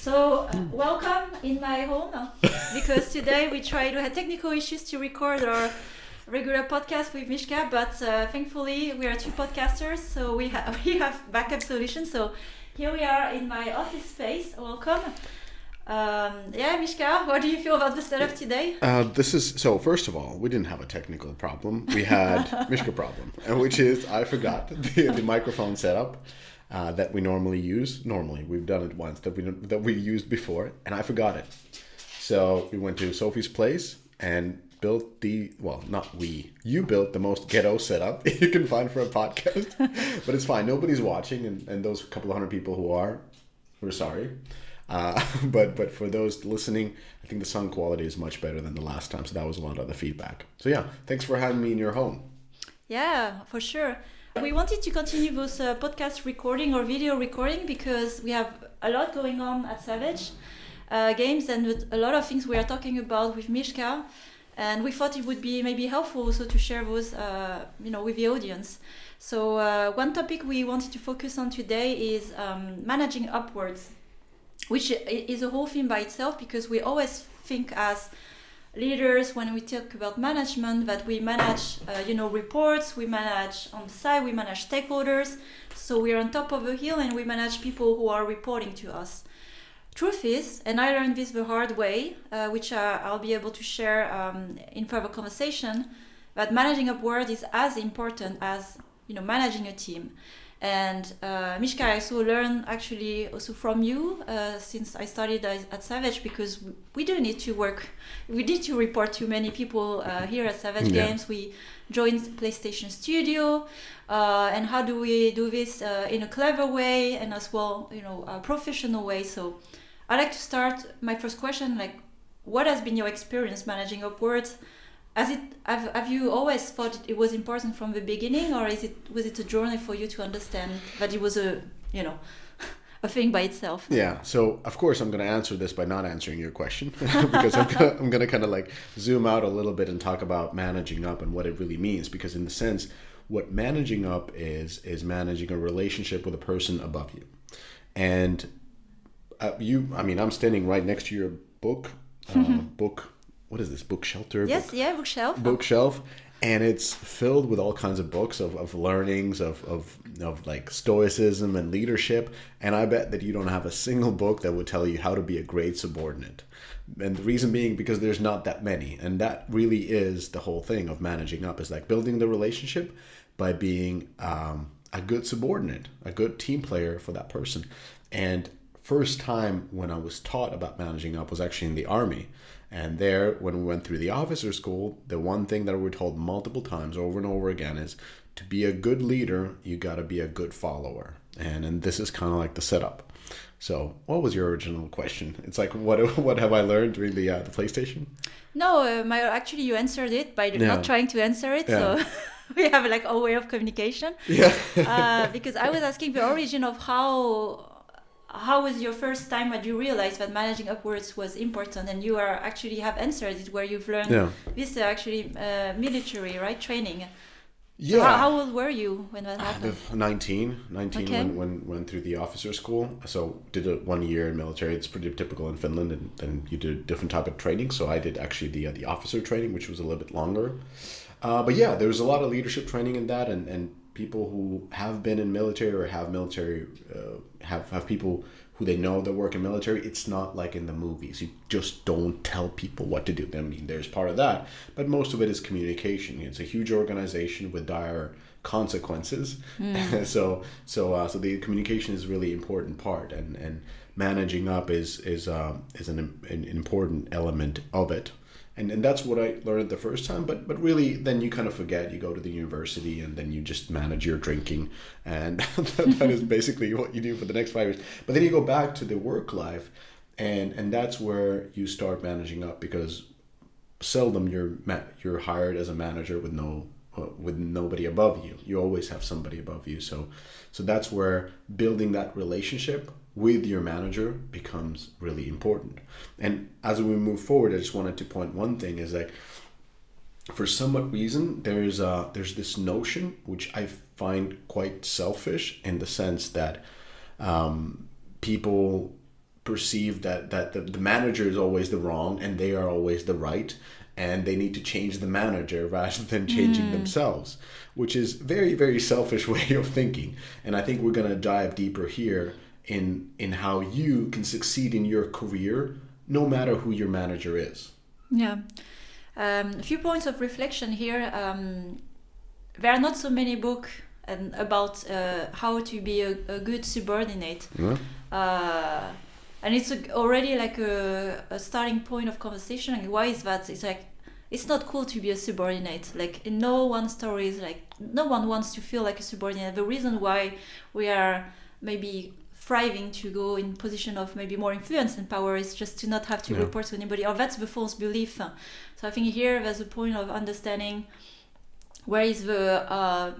Welcome in my home because today we had technical issues to record our regular podcast with Miska, but thankfully we are two podcasters, so we have backup solutions. So here we are in my office space. Welcome. Miska, what do you feel about the setup today? First of all, we didn't have a technical problem. We had Miska problem, which is I forgot the microphone setup. That we normally use. Normally, we've done it once that we used before, and I forgot it. So we went to Sophie's place and built you built the most ghetto setup you can find for a podcast. But it's fine. Nobody's watching, and those couple of hundred people who are, we're sorry. But for those listening, I think the sound quality is much better than the last time. So that was a lot of the feedback. So yeah, thanks for having me in your home. Yeah, for sure. We wanted to continue those podcast recording or video recording because we have a lot going on at Savage Games and with a lot of things we are talking about with Miska, and we thought it would be maybe helpful also to share those with the audience. So one topic we wanted to focus on today is managing upwards, which is a whole thing by itself, because we always think as leaders, when we talk about management, that we manage reports, we manage on the side, we manage stakeholders, so we're on top of a hill and we manage people who are reporting to us. Truth is, and I learned this the hard way, which I'll be able to share in further conversation, that managing upward is as important as managing a team. And Miska, I also learned actually also from you since I started at Savage, because we do need to work. We need to report to many people here at Savage Games. We joined PlayStation Studio, and how do we do this in a clever way and as well, a professional way? So I'd like to start my first question, what has been your experience managing upwards? Have you always thought it was important from the beginning, or was it a journey for you to understand that it was a thing by itself? Yeah. So of course I'm going to answer this by not answering your question because I'm going to kind of zoom out a little bit and talk about managing up and what it really means. Because in the sense, what managing up is managing a relationship with a person above you, and I'm standing right next to your book. What is this, book shelter? Yes, bookshelf. Bookshelf, and it's filled with all kinds of books of learnings of stoicism and leadership. And I bet that you don't have a single book that would tell you how to be a great subordinate. And the reason being because there's not that many, and that really is the whole thing of managing up, is building the relationship by being a good subordinate, a good team player for that person. And first time when I was taught about managing up was actually in the army. And there, when we went through the officer school, the one thing that we were told multiple times over and over again is to be a good leader, you got to be a good follower. And this is kind of like the setup. So what was your original question? It's what have I learned during the PlayStation? No, actually you answered it by not trying to answer it. Yeah. So we have a way of communication. Yeah. Because I was asking the origin of how was your first time when you realized that managing upwards was important, and you have answered it where you've learned this military, right, training. Yeah. So how old were you when that happened? 19 okay. when went through the officer school. So did it 1 year in military. It's pretty typical in Finland, and you did a different type of training. So I did actually the officer training, which was a little bit longer. But yeah, there's a lot of leadership training in that, and people who have been in military or have military have people who they know that work in military. It's not like in the movies. You just don't tell people what to do. I mean, there's part of that, but most of it is communication. It's a huge organization with dire consequences. So the communication is a really important part, and managing up is an important element of it. And that's what I learned the first time, but really then you kind of forget. You go to the university and then you just manage your drinking, and that is basically what you do for the next 5 years. But then you go back to the work life, and that's where you start managing up, because seldom you're hired as a manager with nobody above you. You always have somebody above you. So that's where building that relationship with your manager becomes really important. And as we move forward, I just wanted to point one thing is for some reason there's this notion which I find quite selfish, in the sense that people perceive that the manager is always the wrong and they are always the right, and they need to change the manager rather than changing themselves, which is very, very selfish way of thinking. And I think we're going to dive deeper here in how you can succeed in your career no matter who your manager is. Yeah. A few points of reflection here. There are not so many books about how to be a good subordinate. And it's already like a starting point of conversation. And why is that? It's like, it's not cool to be a subordinate. Like, in no one's stories, like, no one wants to feel like a subordinate. The reason why we are maybe thriving to go in position of maybe more influence and power is just to not have to report to anybody. Or that's the false belief. So I think here there's a point of understanding where is the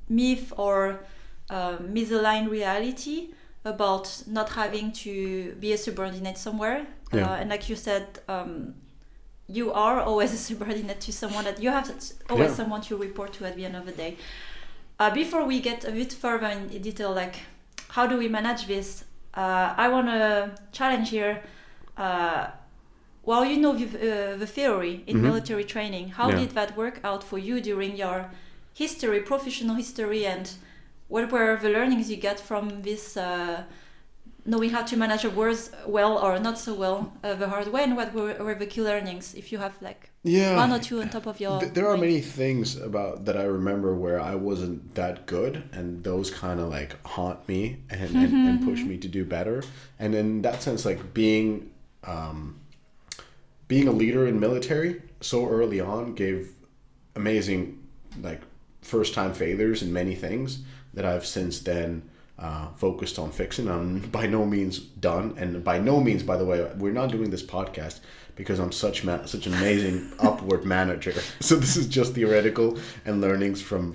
myth or misaligned reality about not having to be a subordinate somewhere. And like you said, you are always a subordinate to someone, that you have always someone to report to at the end of the day. Before we get a bit further in detail, like how do we manage this, I want to challenge here, well, you know the theory in military training, how did that work out for you during your history, professional history, and what were the learnings you get from this knowing how to manage awards well or not so well the hard way, and what were the key learnings, if you have like one or two on top of your there are many things about that I remember where I wasn't that good, and those kind of like haunt me and push me to do better. And in that sense, like being a leader in military so early on gave amazing like first time failures in many things that I've since then focused on fixing. I'm by no means done, and by no means, by the way, we're not doing this podcast because I'm such an amazing upward manager. So this is just theoretical and learnings from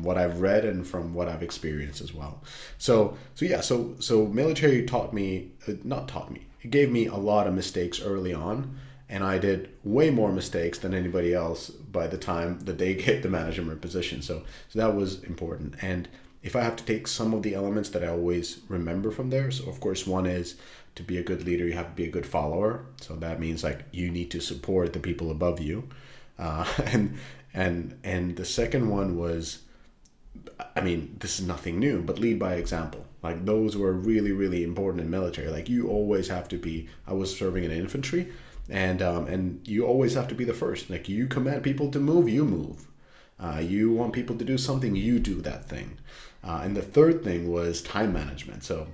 what I've read and from what I've experienced as well. So military it gave me a lot of mistakes early on, and I did way more mistakes than anybody else by the time that they get the management position. So that was important. And if I have to take some of the elements that I always remember from there, so of course one is to be a good leader, you have to be a good follower. So that means like you need to support the people above you. And the second one was, I mean, this is nothing new, but lead by example. Like those were really, really important in military. Like you always have to be, I was serving in infantry, and you always have to be the first. Like you command people to move, you move. You want people to do something, you do that thing. And the third thing was time management. So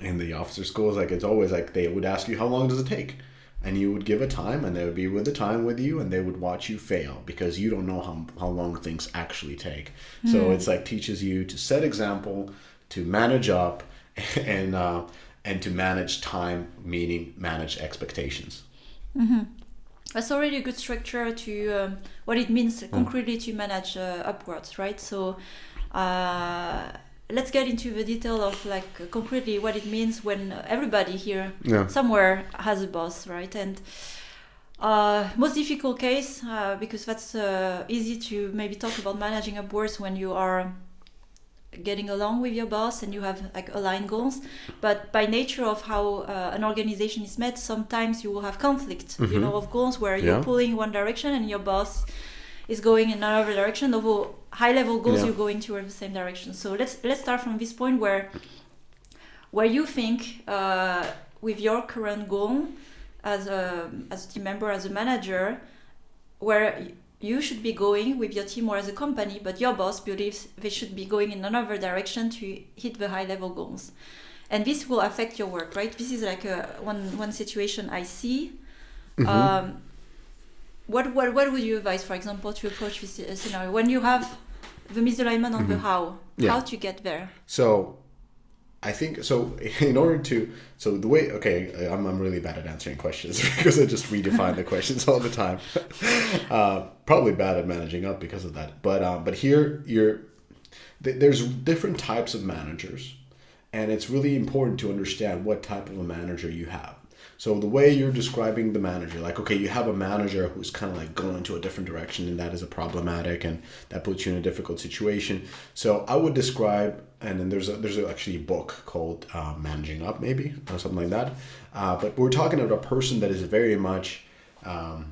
in the officer schools, like it's always like they would ask you, how long does it take? And you would give a time, and they would be with the time with you, and they would watch you fail because you don't know how long things actually take. So it's like teaches you to set example, to manage up, and to manage time, meaning manage expectations. That's already a good structure to what it means concretely to manage upwards, right? So let's get into the detail of like concretely what it means when everybody here somewhere has a boss, right? And most difficult case, because that's easy to maybe talk about managing upwards when you are getting along with your boss and you have like aligned goals, but by nature of how an organization is made, sometimes you will have conflict, you know, of goals where you're pulling one direction and your boss is going in another direction, although high level goals you're going toward the same direction. So let's start from this point where you think with your current goal as a team member, as a manager, where you should be going with your team or as a company, but your boss believes they should be going in another direction to hit the high level goals. And this will affect your work, right? This is like one situation I see. What would you advise, for example, to approach this scenario when you have the misalignment on the how to get there? So I think so. In order to the way I'm really bad at answering questions because I just redefine the questions all the time. Probably bad at managing up because of that. But here there's different types of managers, and it's really important to understand what type of a manager you have. So the way you're describing the manager, like, okay, you have a manager who's kind of like going to a different direction, and that is a problematic, and that puts you in a difficult situation. So I would describe, and then there's actually a book called Managing Up, maybe, or something like that. But we're talking about a person that is very much a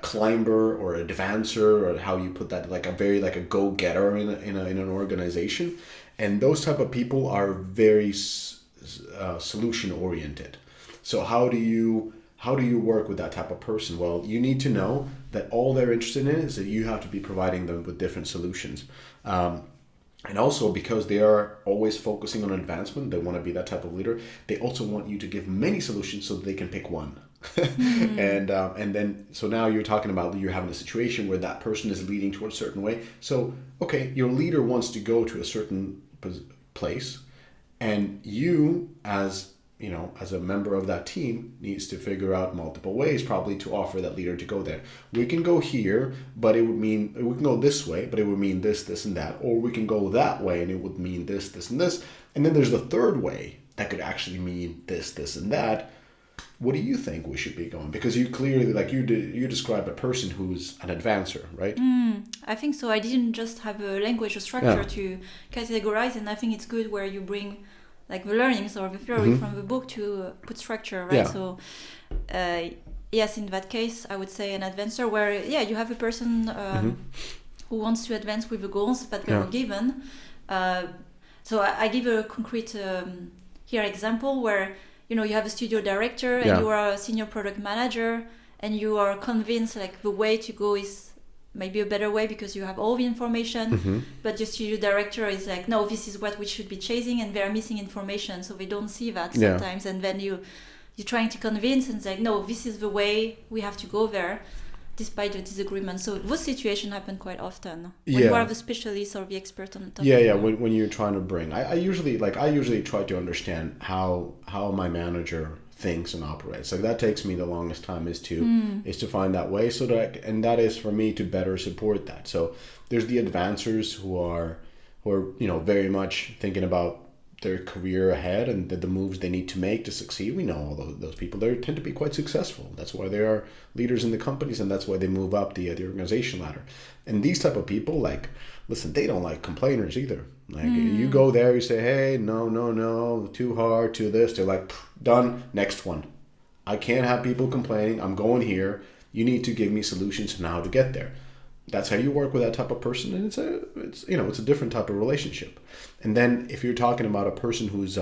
climber or a advancer, or how you put that, like a go-getter in an organization. And those type of people are very solution oriented. So how do you work with that type of person? Well, you need to know that all they're interested in is that you have to be providing them with different solutions. And also, because they are always focusing on advancement, they want to be that type of leader. They also want you to give many solutions so that they can pick one. And then, so now you're talking about, you're having a situation where that person is leading towards a certain way. So, okay, your leader wants to go to a certain place, and you, as a member of that team, needs to figure out multiple ways probably to offer that leader to go there. We can go here, but it would mean, we can go this way, but it would mean this, this, and that. Or we can go that way, and it would mean this, this, and this. And then there's the third way that could actually mean this, this, and that. What do you think we should be going? Because you clearly, like you describe a person who's an advancer, right? I think so. I didn't just have a language or structure to categorize, and I think it's good where you bring like the learnings or the theory from the book to put structure, right? Yeah. So, yes, in that case, I would say an advancer where, you have a person who wants to advance with the goals that they were given. So I give a concrete here example where, you have a studio director and you are a senior product manager, and you are convinced like the way to go is maybe a better way because you have all the information, but the studio director is like, no, this is what we should be chasing, and they're missing information, so they don't see that sometimes. And then you're trying to convince, and it's like, no, this is the way we have to go there, despite the disagreement. So those situations happen quite often when you are the specialist or the expert on the topic. When you're trying to bring, I usually try to understand how my manager thinks and operates. Like that takes me the longest time is to find that way, so that is for me to better support that. So there's the advancers who are very much thinking about their career ahead and the moves they need to make to succeed. We know all those people. They tend to be quite successful. That's why they are leaders in the companies, and that's why they move up the organization ladder. And these type of people, like, listen, they don't like complainers either. Like you go there, you say, hey, no, too hard, too this. They're like, done, next one. I can't have people complaining. I'm going here. You need to give me solutions on how to get there. That's how you work with that type of person, and it's a different type of relationship. And then if you're talking about a person who's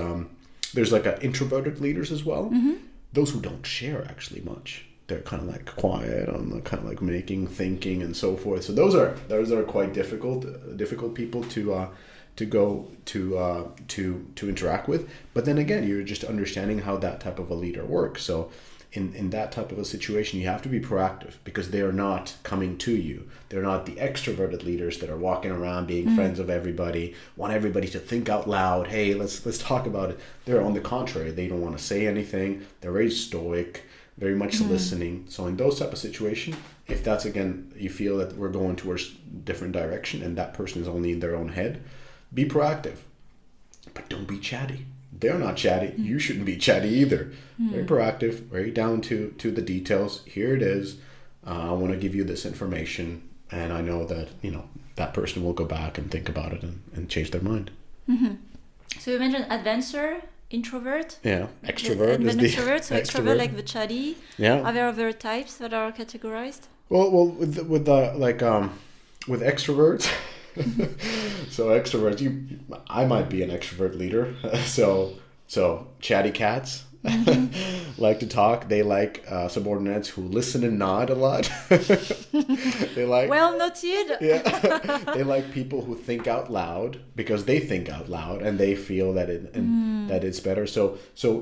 there's like an introverted leaders as well. Those who don't share actually much. They're kind of like quiet on the kind of like thinking and so forth. So those are quite difficult people to go to interact with. But then again, you're just understanding how that type of a leader works. So in that type of a situation, you have to be proactive, because they are not coming to you. They're not the extroverted leaders that are walking around being friends of everybody, want everybody to think out loud. Hey, let's talk about it. They're on the contrary. They don't want to say anything. They're very stoic, very much listening. So in those type of situation, if that's, again, you feel that we're going towards different direction and that person is only in their own head, be proactive, but don't be chatty. They're not chatty. You shouldn't be chatty either. Very proactive, very down to the details. Here it is. I want to give you this information, and I know that that person will go back and think about it and change their mind. So you mentioned advancer, introvert. Yeah, extrovert is the extrovert. So extrovert like the chatty. Yeah. Are there other types that are categorized? Well, with extroverts. So extroverts, I might be an extrovert leader. So chatty cats like to talk. They like subordinates who listen and nod a lot. They like, well noted. They like people who think out loud, because they think out loud and they feel that that it's better. So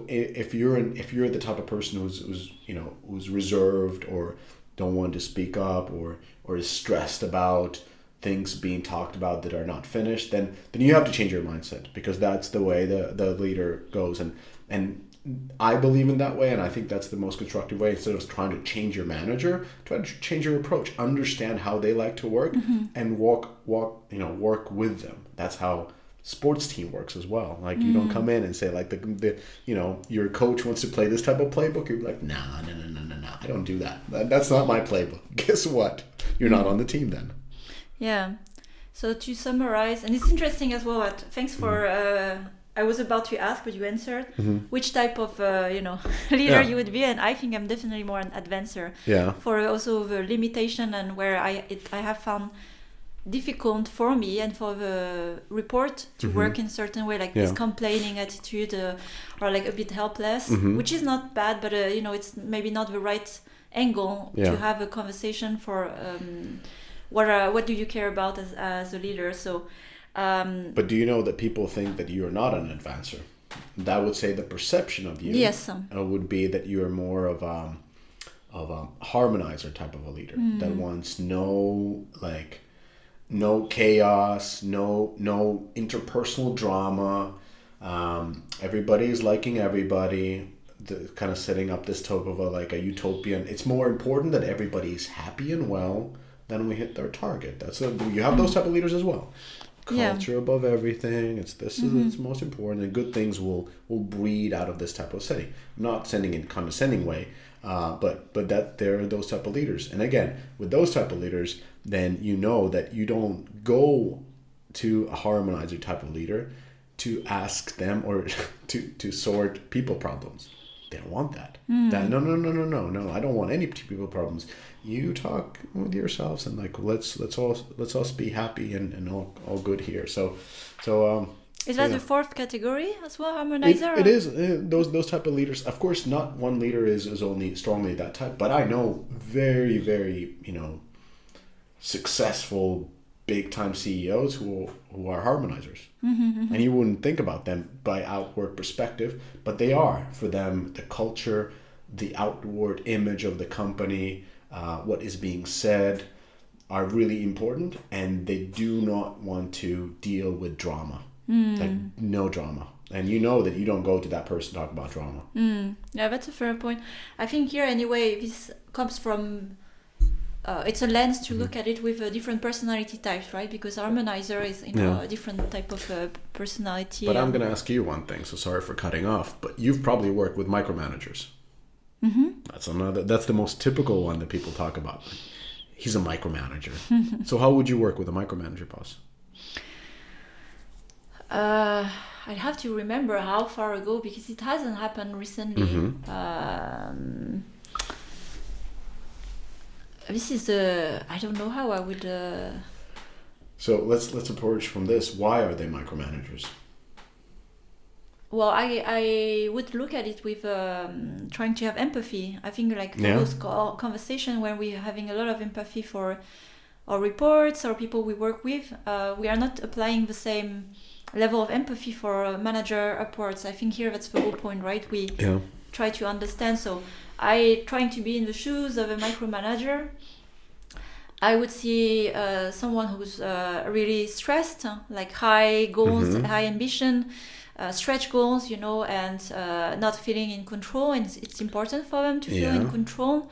if you're the type of person who's reserved or don't want to speak up or is stressed about things being talked about that are not finished, then you have to change your mindset, because that's the way the leader goes. And I believe in that way, and I think that's the most constructive way. Instead of trying to change your manager, try to change your approach. Understand how they like to work and work with them. That's how sports team works as well. Like you don't come in and say like the your coach wants to play this type of playbook. You're like, nah, I don't do that. That's not my playbook. Guess what? You're not on the team then. Yeah. So to summarize, and it's interesting as well. Thanks for. I was about to ask, but you answered. Which type of leader you would be, and I think I'm definitely more an advancer. Yeah. For also the limitation and where I have found difficult for me and for the report to work in certain way, like this complaining attitude or like a bit helpless, which is not bad, but it's maybe not the right angle to have a conversation for what do you care about as a leader. So but do you know that people think that you are not an advancer? That would say the perception of you would be that you are more of a harmonizer type of a leader that wants no chaos, no interpersonal drama. Everybody is liking everybody. Kind of setting up this type of a utopian. It's more important that everybody's happy and well than we hit their target. You have those type of leaders as well. Culture above everything. It's most important, and good things will breed out of this type of setting. I'm not sending in a condescending way, but that there are those type of leaders. And again, with those type of leaders, then you know that you don't go to a harmonizer type of leader to ask them or to sort people problems. They don't want that. That no. I don't want any people problems. You talk with yourselves and like let's all be happy and all good here. So is that the fourth category as well, harmonizer? It is those type of leaders. Of course, not one leader is only strongly that type, but I know very, very successful big time CEOs who are harmonizers, and you wouldn't think about them by outward perspective, but they are. For them, the culture, the outward image of the company, what is being said, are really important, and they do not want to deal with drama. Like no drama. And you know that you don't go to that person to talk about drama. Yeah, that's a fair point. I think here anyway, this comes from it's a lens to look at it with different personality types, right? Because harmonizer is a different type of personality. But I'm going to ask you one thing, so sorry for cutting off, but you've probably worked with micromanagers. That's the most typical one that people talk about. He's a micromanager. So how would you work with a micromanager, boss? I'd have to remember how far ago, because it hasn't happened recently. This is I don't know how I would. So let's approach from this. Why are they micromanagers? Well, I would look at it with trying to have empathy. I think like those conversation when we're having a lot of empathy for our reports or people we work with, we are not applying the same level of empathy for a manager upwards. I think here that's the whole point, right? We try to understand. So I trying to be in the shoes of a micromanager. I would see someone who's really stressed, like high goals, high ambition, stretch goals, and not feeling in control. And it's important for them to feel in control.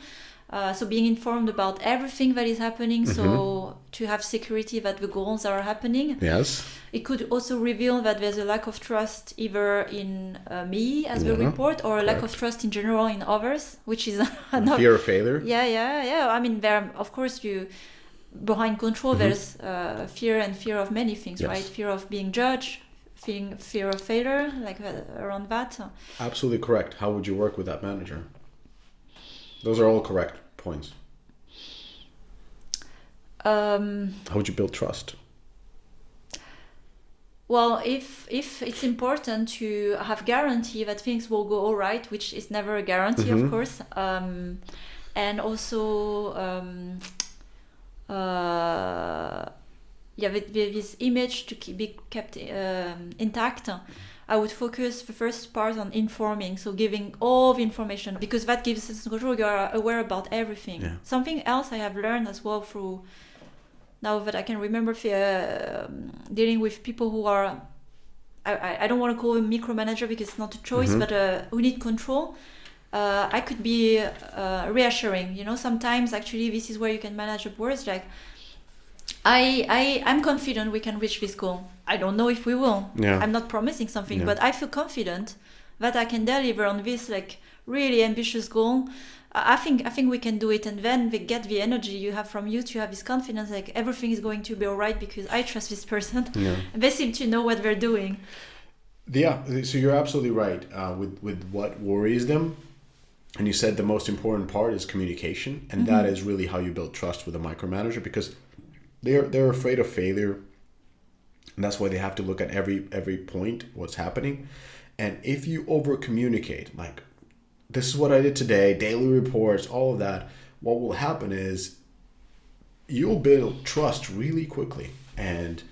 So being informed about everything that is happening, so to have security that the goals are happening. Yes. It could also reveal that there's a lack of trust either in me as the report or a lack of trust in general in others, which is fear of failure. Yeah. I mean, there, of course, behind control, there's fear of many things, right? Fear of being judged, fear of failure, like around that. Absolutely correct. How would you work with that manager? Those are all correct points. How would you build trust? Well, if it's important to have guarantee that things will go all right, which is never a guarantee, of course, and also with this image to be kept intact, I would focus the first part on informing, so giving all the information, because that gives us control. You are aware about everything. Yeah. Something else I have learned as well through, now that I can remember, dealing with people who are, I don't want to call them micromanager because it's not a choice, but who need control. I could be reassuring. Sometimes actually this is where you can manage upwards, like I'm confident we can reach this goal. I don't know if we will. Yeah. I'm not promising something, Yeah. but I feel confident that I can deliver on this like really ambitious goal. I think we can do it, and then we get the energy you have from you to have this confidence, like everything is going to be all right because I trust this person. Yeah. And they seem to know what they're doing. Yeah, so you're absolutely right with what worries them. And you said the most important part is communication, and that is really how you build trust with a micromanager, because they're afraid of failure, and that's why they have to look at every point what's happening. And if you over communicate, like, this is what I did today, daily reports, all of that, what will happen is you'll build trust really quickly, and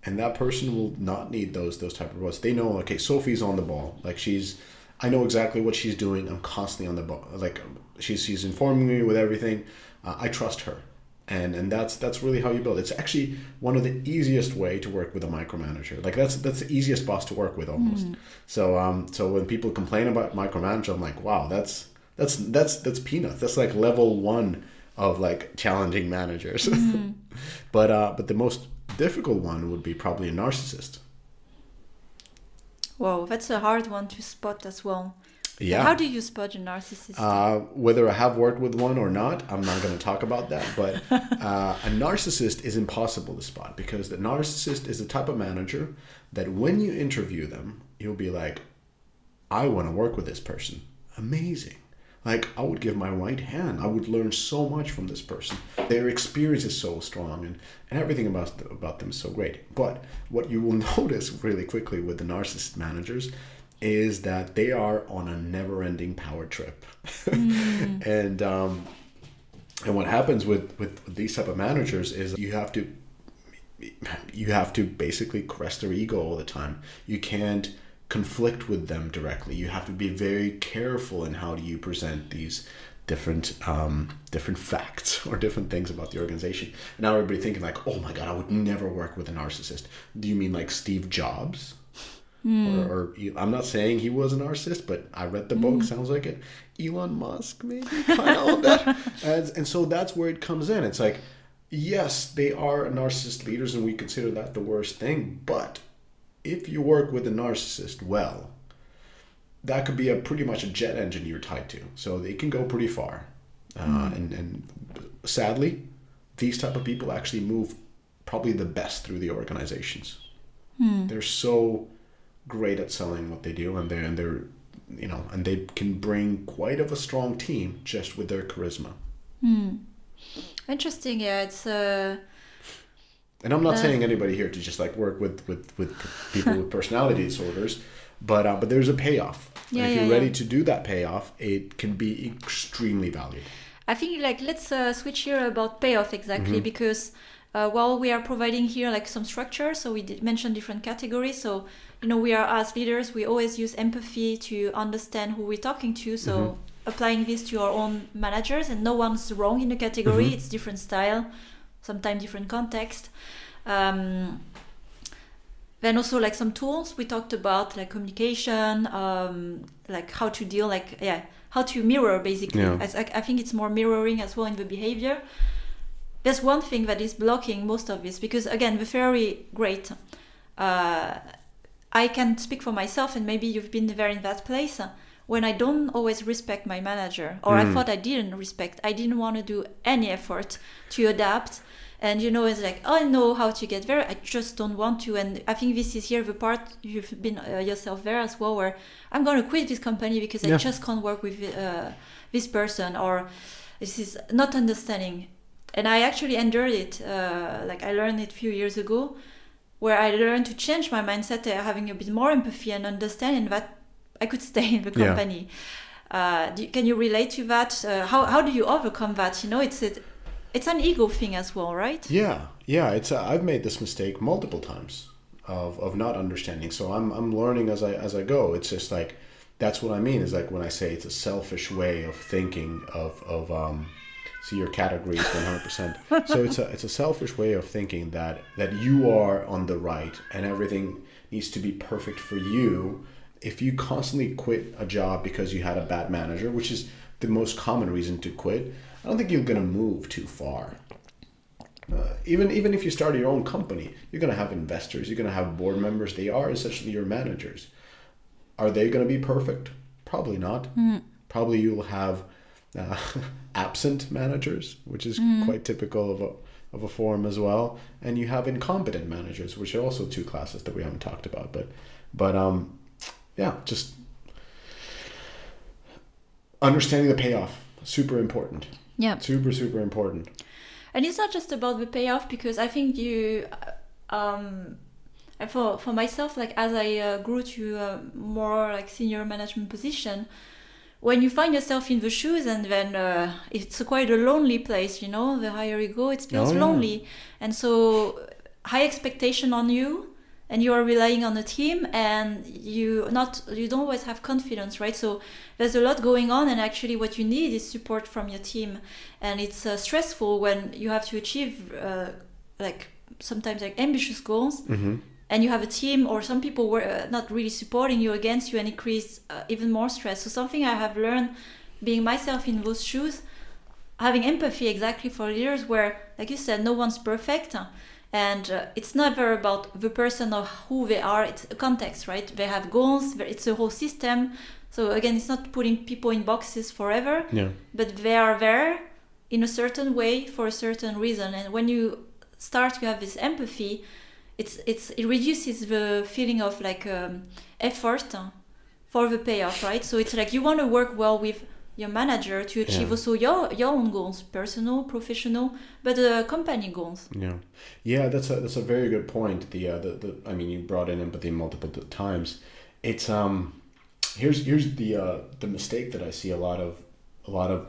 that person will not need those type of roles. They know, okay, Sophie's on the ball, like I know exactly what she's doing. I'm constantly on the ball. Like she's informing me with everything. I trust her, and that's really how you build. It's actually one of the easiest way to work with a micromanager. Like that's the easiest boss to work with almost. So when people complain about micromanager, I'm like, wow, that's peanuts. That's like level 1 of like challenging managers. But the most difficult one would be probably a narcissist. Wow, that's a hard one to spot as well. Yeah. How do you spot a narcissist? Whether I have worked with one or not, I'm not going to talk about that. But a narcissist is impossible to spot, because the narcissist is the type of manager that when you interview them, you'll be like, I want to work with this person. Amazing. Like, I would give my right hand. I would learn so much from this person. Their experience is so strong, and everything about them is so great. But what you will notice really quickly with the narcissist managers is that they are on a never-ending power trip. And what happens with these type of managers is you have to basically crest their ego all the time. You can't conflict with them directly. You have to be very careful in how do you present these different facts or different things about the organization. And now everybody thinking like, oh my God, I would never work with a narcissist. Do you mean like Steve Jobs? Or I'm not saying he was a narcissist, but I read the book, sounds like it. Elon Musk, maybe, kind of that. And so that's where it comes in. It's like, yes, they are narcissist leaders, and we consider that the worst thing, but if you work with a narcissist well, that could be pretty much a jet engine you're tied to. So they can go pretty far. And sadly, these type of people actually move probably the best through the organizations. They're so great at selling what they do, and they're and they can bring quite of a strong team just with their charisma. Interesting. Yeah, it's and I'm not saying anybody here to just like work with people with personality disorders, but there's a payoff. Yeah, and if yeah, you're ready to do that payoff, it can be extremely valuable. I think like let's switch here about payoff exactly, because while we are providing here like some structure, so we did mention different categories. So we are, as leaders, we always use empathy to understand who we're talking to. So applying this to our own managers, and no one's wrong in the category. It's different style, sometimes different context. Then also like some tools we talked about, like communication, like how to deal, how to mirror basically. Yeah. I think it's more mirroring as well in the behavior. There's one thing that is blocking most of this, because again, the very great. I can speak for myself, and maybe you've been there in that place. When I don't always respect my manager, or I thought I didn't want to do any effort to adapt. And it's like, oh, I know how to get there, I just don't want to. And I think this is here the part you've been yourself there as well, where I'm going to quit this company because I just can't work with this person, or this is not understanding. And I actually endured it, I learned it a few years ago, where I learned to change my mindset, having a bit more empathy and understanding that I could stay in the company. Can you relate to that? How do you overcome that? It's an ego thing as well, right? Yeah. I've made this mistake multiple times of not understanding. So I'm learning as I go. It's just like, that's what I mean, is like when I say it's a selfish way of thinking of see, your category is 100%. So it's a selfish way of thinking that you are on the right and everything needs to be perfect for you. If you constantly quit a job because you had a bad manager, which is the most common reason to quit, I don't think you're going to move too far. Even if you start your own company, you're going to have investors, you're going to have board members. They are essentially your managers. Are they going to be perfect? Probably not. Probably you'll have absent managers, which is quite typical of a forum as well. And you have incompetent managers, which are also two classes that we haven't talked about. But yeah, just understanding the payoff, super important. Yeah. Super important. And it's not just about the payoff, because I think you, for myself, like as I grew to a more like senior management position, when you find yourself in the shoes, and then it's quite a lonely place, the higher you go, it feels lonely. And so high expectation on you, and you are relying on a team, and you don't always have confidence, right? So there's a lot going on, and actually what you need is support from your team. And it's stressful when you have to achieve sometimes ambitious goals, and you have a team or some people were not really supporting you, against you, and it creates even more stress. So something I have learned, being myself in those shoes, having empathy exactly for leaders, where, like you said, no one's perfect. And it's never about the person or who they are, it's a context, right? They have goals, it's a whole system. So again, it's not putting people in boxes forever, but they are there in a certain way for a certain reason. And when you have this empathy, it reduces the feeling of effort for the payoff, right? So it's like you want to work well with your manager to achieve also your own goals, personal, professional, but company goals. Yeah, that's a very good point. I mean, you brought in empathy multiple times. It's here's the mistake that I see a lot of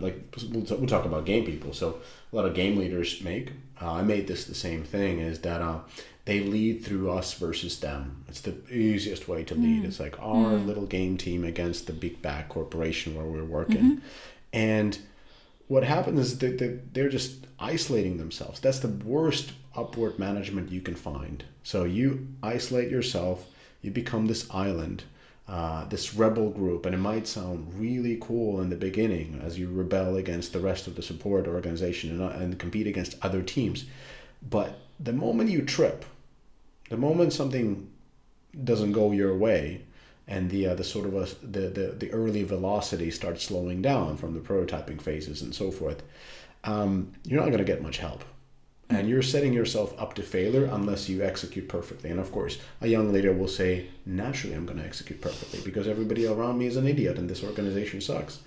like, we'll talk about game people. So a lot of game leaders make. I made the same thing, is that they lead through us versus them. It's the easiest way to lead. It's like our little game team against the big bad corporation where we're working. And what happens is that they're just isolating themselves. That's the worst upward management you can find. So you isolate yourself, you become this island, this rebel group, and it might sound really cool in the beginning as you rebel against the rest of the support organization and compete against other teams. But the moment you trip, the moment something doesn't go your way, and the sort of the early velocity starts slowing down from the prototyping phases and so forth, you're not going to get much help, and you're setting yourself up to failure unless you execute perfectly. And of course, a young leader will say, naturally, I'm going to execute perfectly because everybody around me is an idiot and this organization sucks,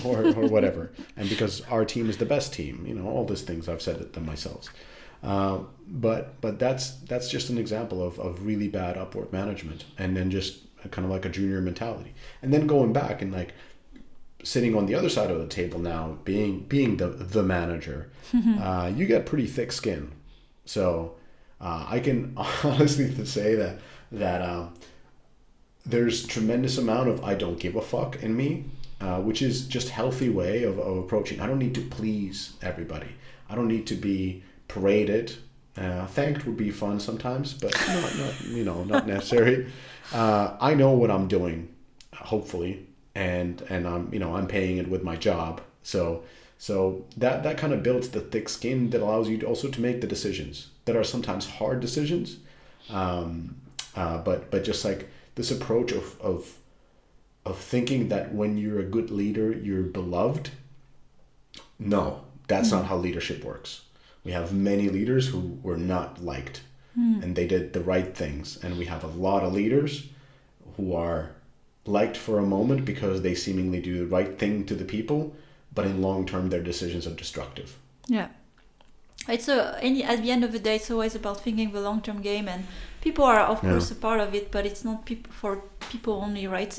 or whatever, and because our team is the best team. All these things I've said it to myself. But that's just an example of really bad upward management, and then just kind of like a junior mentality. And then going back and like sitting on the other side of the table now, being the manager, you get pretty thick skin. So I can honestly say that there's tremendous amount of I don't give a fuck in me, which is just healthy way of approaching. I don't need to please everybody. I don't need to be paraded. Thanked would be fun sometimes, but not necessary. I know what I'm doing, hopefully, and I'm paying it with my job. So that kind of builds the thick skin that allows you also to make the decisions that are sometimes hard decisions. But just like this approach of thinking that when you're a good leader, you're beloved. No, that's not how leadership works. We have many leaders who were not liked, and they did the right things. And we have a lot of leaders who are liked for a moment because they seemingly do the right thing to the people, but in long term, their decisions are destructive. Yeah. At the end of the day, it's always about thinking the long-term game, and people are, of course, a part of it, but it's not for people only, right?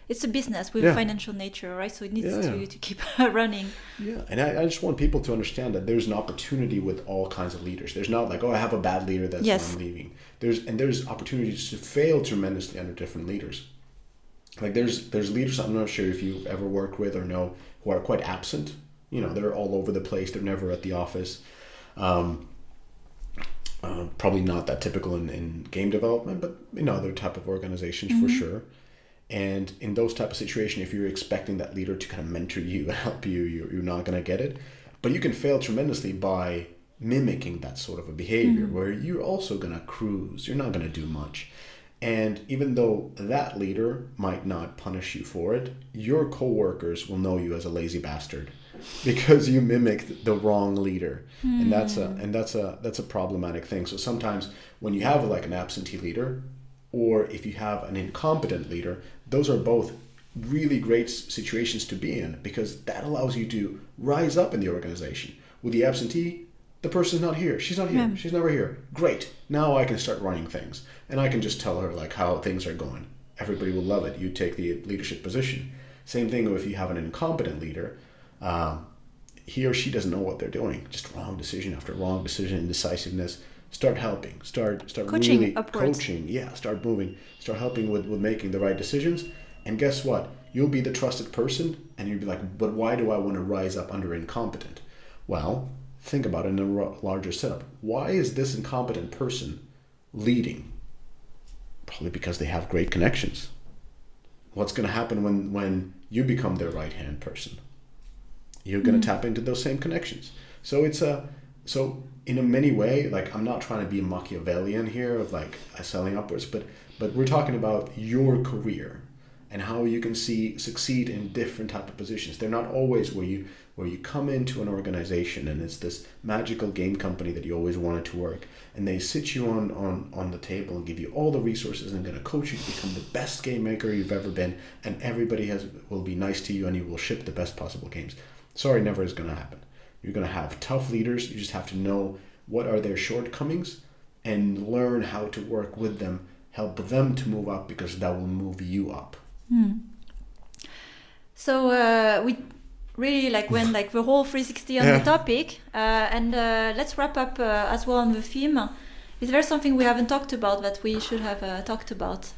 It's a business with financial nature, right? So it needs to keep running. Yeah, and I just want people to understand that there's an opportunity with all kinds of leaders. There's not like, I have a bad leader, that's why I'm leaving. There's opportunities to fail tremendously under different leaders. Like there's leaders, I'm not sure if you've ever worked with or know, who are quite absent. They're all over the place. They're never at the office. Probably not that typical in game development, but in other type of organizations for sure. And in those type of situations, if you're expecting that leader to kind of mentor you and help you, you're not going to get it. But you can fail tremendously by mimicking that sort of a behavior where you're also going to cruise. You're not going to do much. And even though that leader might not punish you for it, your coworkers will know you as a lazy bastard because you mimicked the wrong leader. And that's a problematic thing. So sometimes when you have like an absentee leader, or if you have an incompetent leader, those are both really great situations to be in, because that allows you to rise up in the organization. With the absentee, the person's not here. She's not here. She's never here. Great. Now I can start running things. And I can just tell her like how things are going. Everybody will love it. You take the leadership position. Same thing if you have an incompetent leader. He or she doesn't know what they're doing. Just wrong decision after wrong decision, indecisiveness. Start helping. Start coaching really upwards. coaching. Yeah, start moving. Start helping with making the right decisions. And guess what? You'll be the trusted person, and you'll be like, but why do I want to rise up under incompetent? Well, think about it in a larger setup. Why is this incompetent person leading? Probably because they have great connections. What's going to happen when you become their right-hand person? You're going to tap into those same connections. So in a many way, like, I'm not trying to be Machiavellian here of like selling upwards, but we're talking about your career and how you can succeed in different type of positions. They're not always where you come into an organization and it's this magical game company that you always wanted to work, and they sit you on the table and give you all the resources and going to coach you to become the best game maker you've ever been, and everybody will be nice to you and you will ship the best possible games. Sorry, never is going to happen. You're going to have tough leaders. You just have to know what are their shortcomings and learn how to work with them, help them to move up, because that will move you up. So we really went the whole 360 on the topic, and let's wrap up as well on the theme. Is there something we haven't talked about that we should have talked about?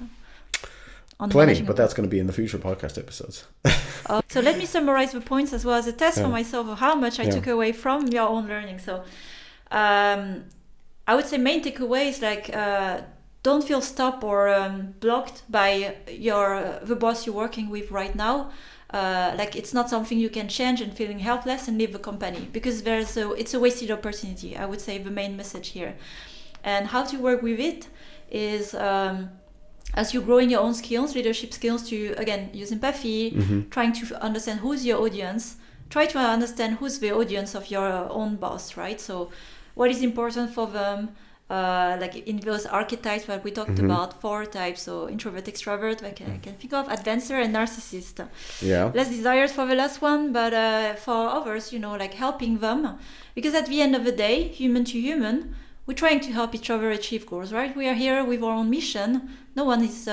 Plenty, but that's going to be in the future podcast episodes. So let me summarize the points as well as a test for myself of how much I took away from your own learning. So I would say main takeaways don't feel stopped or blocked by the boss you're working with right now. It's not something you can change and feeling helpless and leave the company, because it's a wasted opportunity. I would say the main message here. And how to work with it is as you're growing your own skills, leadership skills, to again use empathy, trying to understand who's your audience, try to understand who's the audience of your own boss, right? So what is important for them, in those archetypes that we talked about, 4 types, so introvert, extrovert, I can think of, advancer and narcissist. Yeah. Less desired for the last one, but for others, helping them, because at the end of the day, human to human, we're trying to help each other achieve goals, right? We are here with our own mission. No one is,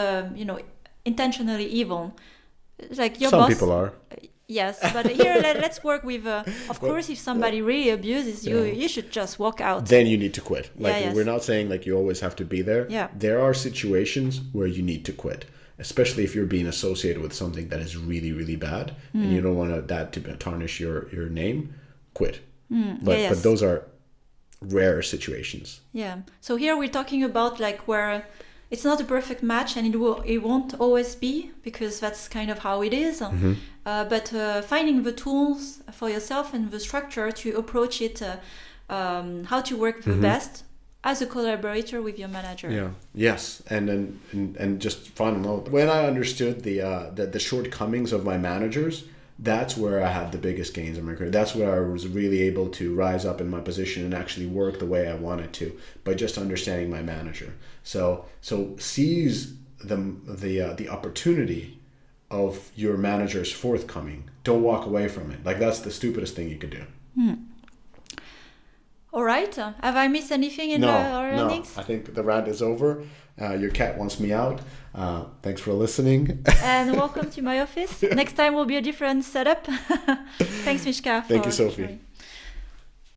intentionally evil. Like your Some boss. people are. Yes, but here let's work with. Of course, if somebody really abuses you, you should just walk out. Then you need to quit. Yes. We're not saying you always have to be there. Yeah. There are situations where you need to quit, especially if you're being associated with something that is really, really bad, and you don't want that to tarnish your name. Quit. But those are rare situations. Yeah. So here we're talking about where it's not a perfect match, and it won't always be, because that's kind of how it is. But finding the tools for yourself and the structure to approach it, how to work the best as a collaborator with your manager. Yeah. Yes. And just final note. When I understood the shortcomings of my managers, that's where I had the biggest gains in my career. That's where I was really able to rise up in my position and actually work the way I wanted to, by just understanding my manager. So seize the opportunity of your manager's forthcoming. Don't walk away from it. That's the stupidest thing you could do. All right. Have I missed anything in our learnings? No. I think the rant is over. Your cat wants me out. Thanks for listening. And welcome to my office. Next time will be a different setup. Thanks, Miska. Thank you, Sophie. Sharing.